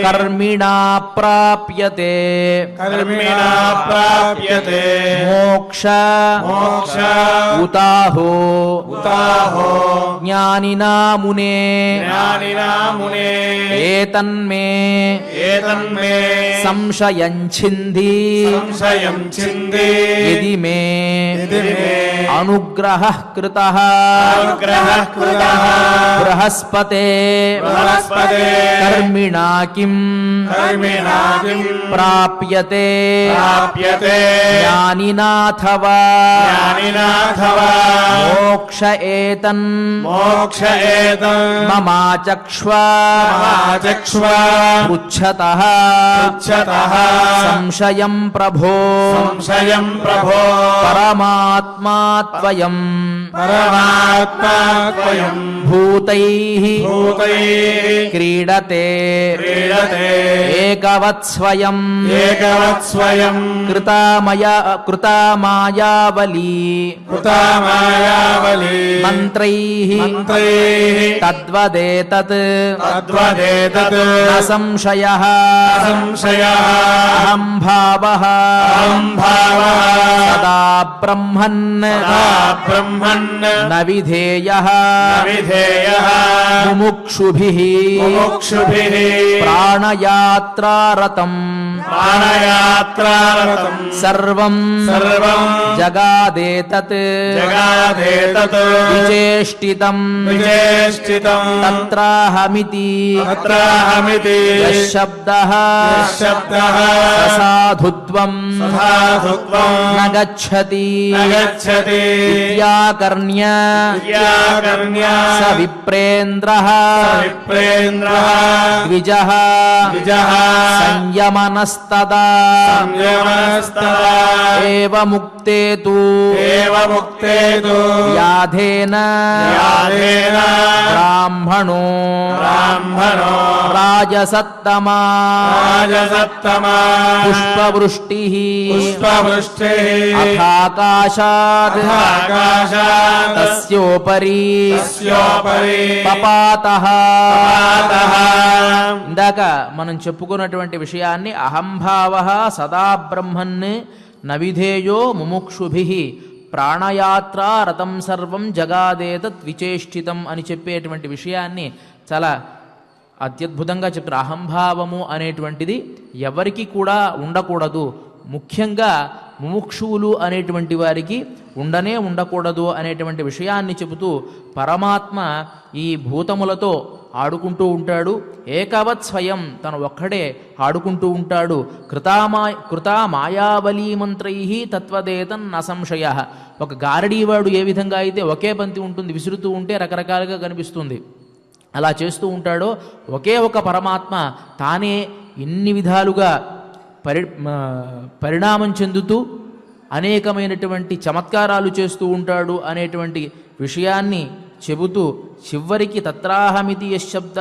కర్మిణా ప్రాప్యతే మోక్ష ఉతాహో జ్ఞానినా మునే ఏతన్మే సంశయం ఛింది యది మే అనుగ్రహః కృతః బృహస్పతే కర్మిణా కిం ప్రాప్యతే జ్ఞానినాథవా మోక్ష ఏతన్ మమాచక్ష్వా పృచ్ఛతః సంశయం ప్రభో పరమాత్మాత్వయం భూతైః క్రీడతే ఏకవత్స్వయం కృతామాయావలీ మంత్రైః తద్వదేతత్ న సంశయః అహం భావః సదా బ్రహ్మన్ న విధేయః ముముక్షుభిః ప్రాణయాత్రారతం సర్వం జగాదేతత్ విచేష్టితం తత్రాహమితి యశ్శబ్దః సాధుత్వం న గచ్చతి ఇత్యాకర్ణ్య స విప్రేంద్రః విప్రేంద్రః ద్విజః సంయమనస్తదా ఏవ ముక్తే తు వ్యాధేన బ్రాహ్మణో రాజసత్తమా పుష్పవృష్టిః అథాకాశాత్ తస్యోపరి పపాతః. ఇందాక మనం చెప్పుకున్నటువంటి విషయాన్ని అహంభావః సదా బ్రహ్మన్ నవిధేయో ముముక్షుభిః ప్రాణయాత్ర రతం సర్వం జగాదేతత్ విచేష్టితం అని చెప్పేటువంటి విషయాన్ని చాలా అత్యద్భుతంగా చెప్తారు. అహంభావము అనేటువంటిది ఎవరికి కూడా ఉండకూడదు, ముఖ్యంగా ముముక్షువులు అనేటువంటి వారికి ఉండకూడదు అనేటువంటి విషయాన్ని చెబుతూ పరమాత్మ ఈ భూతములతో ఆడుకుంటూ ఉంటాడు. ఏకవత్ స్వయం తను ఒక్కడే ఆడుకుంటూ ఉంటాడు. కృతా మాయావలీ మంత్రై తత్వదేతన్ అసంశయ. ఒక గారడీవాడు ఏ విధంగా అయితే ఒకే బంతి ఉంటుంది, విసురుతూ ఉంటే రకరకాలుగా కనిపిస్తుంది, అలా చేస్తూ ఉంటాడో ఒకే ఒక పరమాత్మ తానే ఇన్ని విధాలుగా పరిణామం చెందుతూ అనేకమైనటువంటి చమత్కారాలు చేస్తూ ఉంటాడు అనేటువంటి విషయాన్ని చెబుతూ చివరికి తత్రాహమితి యశబ్ద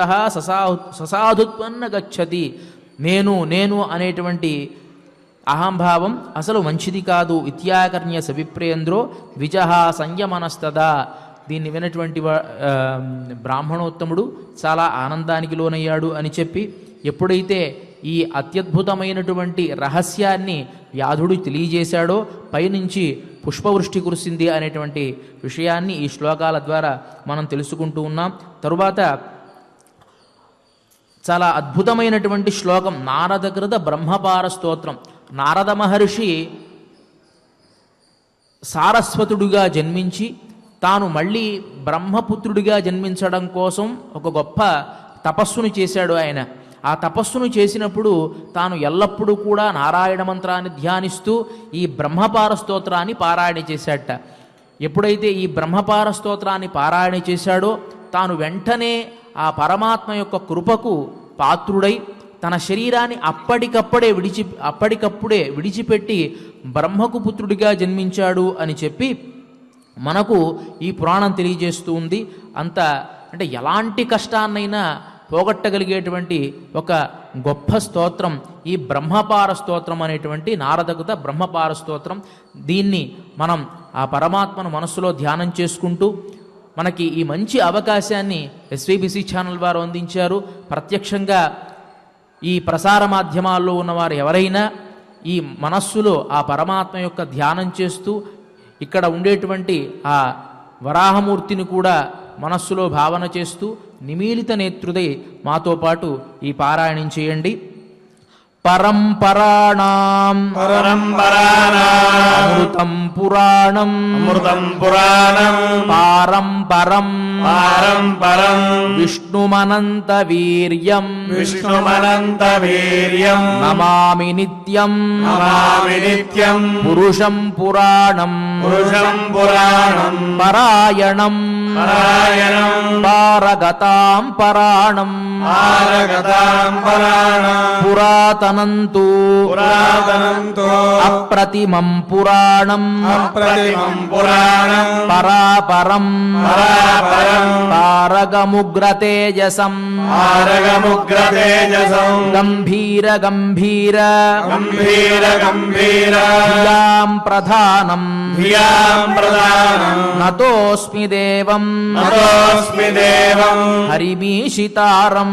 ససాధుత్వన్న గచ్చతి. నేను అనేటువంటి అహంభావం అసలు మంచిది కాదు. ఇత్యాకర్ణ్య సవిప్రేంద్రో ద్విజః సంయమనస్తదా. దీన్ని వినటువంటి బ్రాహ్మణోత్తముడు చాలా ఆనందానికి లోనయ్యాడు అని చెప్పి, ఎప్పుడైతే ఈ అత్యద్భుతమైనటువంటి రహస్యాన్ని వ్యాధుడు తెలియజేశాడో పైనుంచి పుష్పవృష్టి కురిసింది అనేటువంటి విషయాన్ని ఈ శ్లోకాల ద్వారా మనం తెలుసుకుంటూ ఉన్నాం. తరువాత చాలా అద్భుతమైనటువంటి శ్లోకం నారదకృత బ్రహ్మపార స్తోత్రం. నారద మహర్షి సారస్వతుడుగా జన్మించి తాను మళ్ళీ బ్రహ్మపుత్రుడిగా జన్మించడం కోసం ఒక గొప్ప తపస్సును చేశాడు ఆయన. ఆ తపస్సును చేసినప్పుడు తాను ఎల్లప్పుడూ కూడా నారాయణ మంత్రాన్ని ధ్యానిస్తూ ఈ బ్రహ్మపార స్తోత్రాన్ని పారాయణ చేశాడట. ఎప్పుడైతే ఈ బ్రహ్మపార స్తోత్రాన్ని పారాయణ చేశాడో తాను వెంటనే ఆ పరమాత్మ యొక్క కృపకు పాత్రుడై తన శరీరాన్ని అప్పటికప్పుడే విడిచిపెట్టి బ్రహ్మకు పుత్రుడిగా జన్మించాడు అని చెప్పి మనకు ఈ పురాణం తెలియజేస్తూ ఉంది. అంటే ఎలాంటి కష్టాన్నైనా పోగొట్టగలిగేటువంటి ఒక గొప్ప స్తోత్రం ఈ బ్రహ్మపార స్తోత్రం అనేటువంటి నారదకృత బ్రహ్మపార స్తోత్రం. దీన్ని మనం ఆ పరమాత్మను మనస్సులో ధ్యానం చేసుకుంటూ మనకి ఈ మంచి అవకాశాన్ని ఎస్వీబీసీ ఛానల్ వారు అందించారు. ప్రత్యక్షంగా ఈ ప్రసార మాధ్యమాల్లో ఉన్నవారు ఎవరైనా ఈ మనస్సులో ఆ పరమాత్మ యొక్క ధ్యానం చేస్తూ ఇక్కడ ఉండేటువంటి ఆ వరాహమూర్తిని కూడా మనస్సులో భావన చేస్తూ నిమీలిత నేత్రుదై మాతో పాటు ఈ పారాయణం చేయండి. పరంపరాణం అమృతం పురాణం పారంపరం విష్ణుమనంత వీర్యం నమామి నిత్యం పురుషం పురాణం పరాయణం పారగతాం పరాణం పురాతనంతు అప్రతిమం పురాణం పరాపరం పారగముగ్రతేజసం గంభీర ధియాం ప్రధానం నతోస్మి దేవం హరిమీషితారం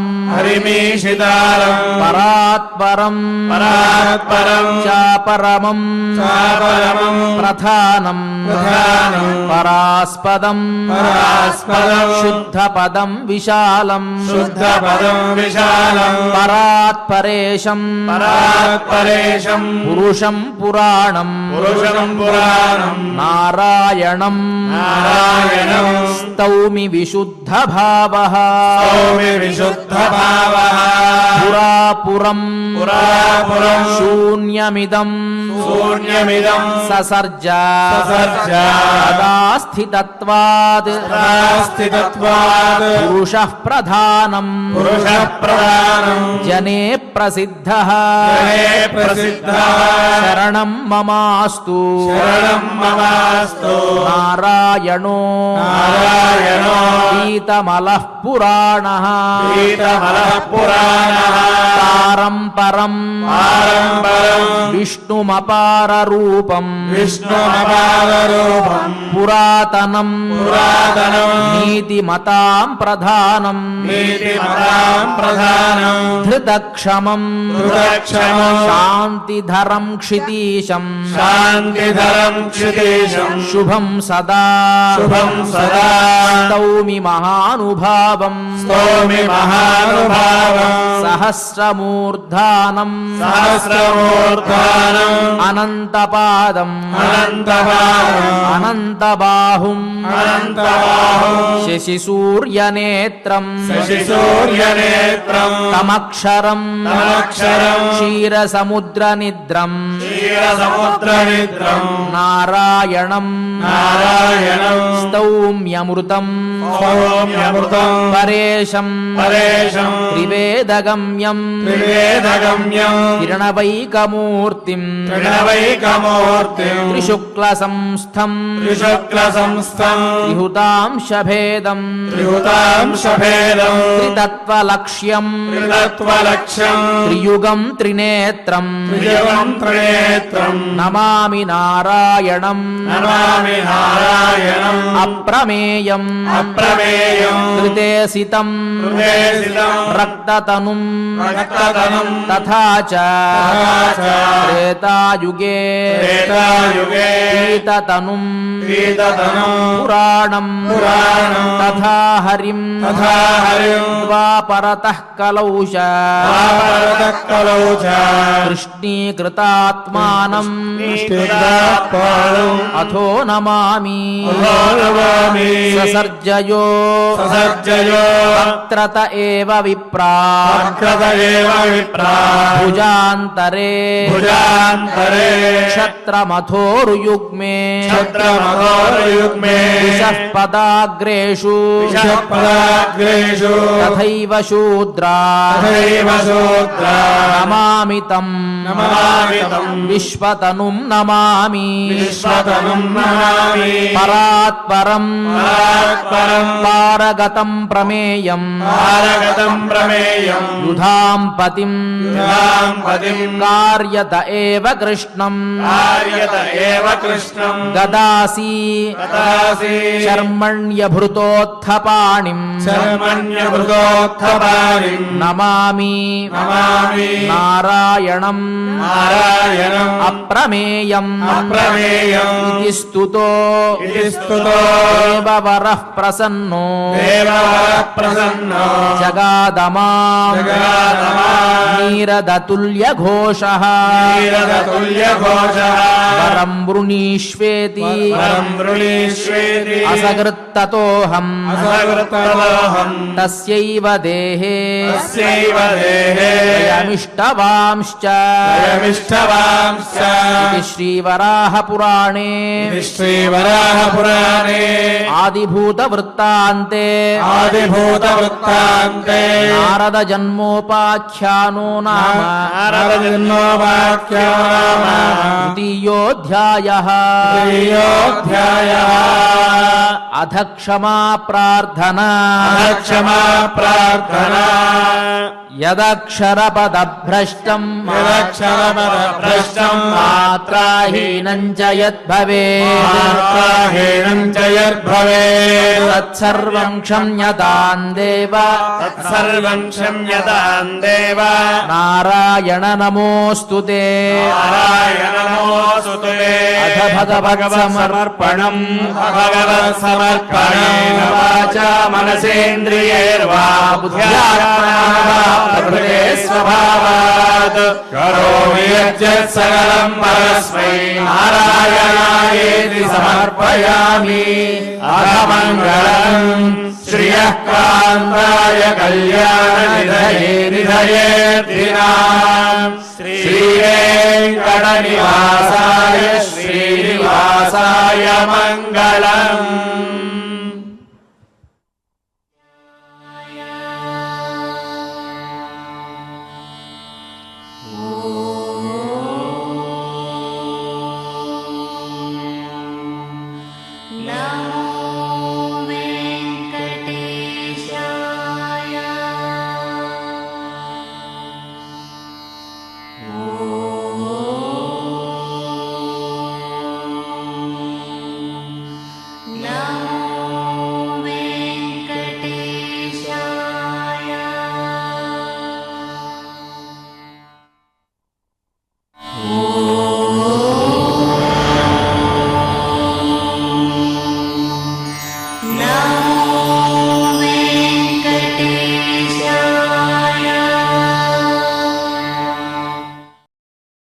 పరాత్పరం చాపరమం ప్రధానం పరాస్పదం శుద్ధపదం విశాలం పరాత్పరేశం పురుషం పురాణం నారాయణం స్తౌమి విశుద్ధ భావః పురాపురం శూన్యమిదం ససర్జ తదాస్థితత్వాద్ పురుషః ప్రధానం జనే ప్రసిద్ధః శరణం మమాస్తు నారాయణో పీతమలః పురాణః పారంపరం విష్ణుమపార రూపం పురాతనం నీతిమతాం ప్రధానం ధృతక్షమం శాంతిధరం క్షితీశం శుభం సదా స్తౌమి మహానుభావం సహస్రమూర్ధానం అనంతపాదం అనంతబాహుం శశిసూర్యనేత్రం తమక్షరం క్షీరసముద్రనిద్రం నారాయణం స్తౌమ్యమృతం పరేశం త్రివేదగమ్యం కిరణవైకమూర్తిం త్రిశుక్లసంస్థం త్రిహుతాంశభేదం త్రితత్వలక్ష్యం త్రియుగం త్రినేత్రం నమామి నారాయణం అప్రమేయం కృతేసితం రక్తతనుం తథా చ త్రేతాయుగే పీతతనుం పురాణం తథా హరిం ద్వాపరతః కలౌ చ కృష్ణీకృతాత్మానం అథో నమామి ససర్జయో వక్త్రత ఏవ విప్రా భుజాంతరే క్షత్రమథోరుయుగ్మే దిశః పదాగ్రేషు తథైవ శూద్రా నమామి తం విశ్వతనుం నమామి పరాత్పరం పారగతం ప్రమేయం యుధాం పతిం కార్యత ఏవ కృష్ణం గదాసి శర్మణ్యభృతోత్థపాణిం నమామి నారాయణం అప్రమేయం ఇతి స్తుతో దేవవరః ప్రసన్నో జగాదమాం నీరదతుల్యఘోషః వరం వృణీష్వేతి అసగృత్తతోహం తస్యైవ దేహే యమిష్టవాంశ్చ ఇది శ్రీవరాహపురాణే ఆదిభూతవృత్తాంతే నారద జన్మోపాఖ్యానో నామ తృతీయోऽధ్యాయః అథ క్షమా ప్రార్థనా యదక్షరపదభ్రష్టం మాత్రాహీనం చ యద్భవేత్ తత్సర్వం క్షమ్యతాం దేవ నారాయణ నమోస్తుతే అథ భగవత్సమర్పణం వాచా మనసేంద్రియైర్వా బుద్ధ్యాత్మనా ప్రకృతే స్వభావాత్ करोमि यच्चत् सकलं परस्मै नारायणायेति समर्पयामि। अथ मङ्गलम् श्रियः कान्ताय कल्याणनिधये निधयेऽर्थिनाम् श्रीवेङ्कटनिवासाय श्रीनिवासाय मङ्गलम्।